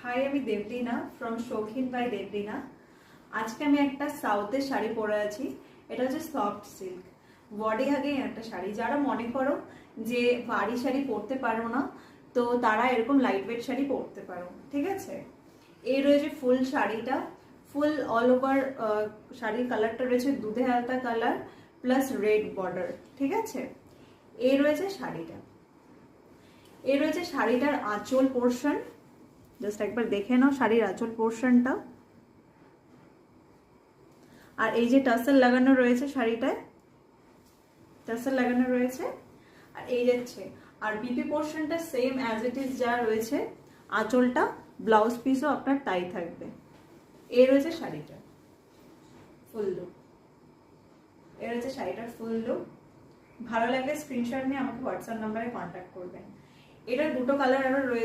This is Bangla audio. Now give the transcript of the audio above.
হাই, আমি দেবলীনা ফ্রম শৌখিন বাই দেবলীনা। আজকে আমি একটা সাউথের শাড়ি পরে আছি। এটা হচ্ছে সফট সিল্ক বডি হাগিং একটা শাড়ি। যারা মনে করো যে ভারী শাড়ি পরতে পারো না, তো তারা এরকম লাইট ওয়েট শাড়ি পরতে পারো, ঠিক আছে। এই রয়েছে ফুল শাড়িটা, ফুল অল ওভার শাড়ির কালারটা রয়েছে দুধে হালকা কালার প্লাস রেড বর্ডার, ঠিক আছে। এই রয়েছে শাড়িটা, এই রয়েছে শাড়িটার আঁচল পোর্শন। জাস্ট একবার দেখে নাও শাড়ির আঁচল পোর্শনটা। আর এই যে টাসেল লাগানো রয়েছে শাড়িটায়, টাসেল লাগানো রয়েছে। আর এই যাচ্ছে, আর বিপি পোর্শনটা সেম অ্যাজ ইট ইজ যা রয়েছে। আঁচলটা ব্লাউজ পিসও আপনার তাই থাকবে। এই রয়েছে শাড়িটা ফুল লুক, এই রয়েছে শাড়িটার ফুল লুক। ভালো লাগলে স্ক্রিনশট নিয়ে আমাকে হোয়াটসঅ্যাপ নাম্বারে কন্ট্যাক্ট করবেন। এটার দুটো কালার আরো রয়েছে।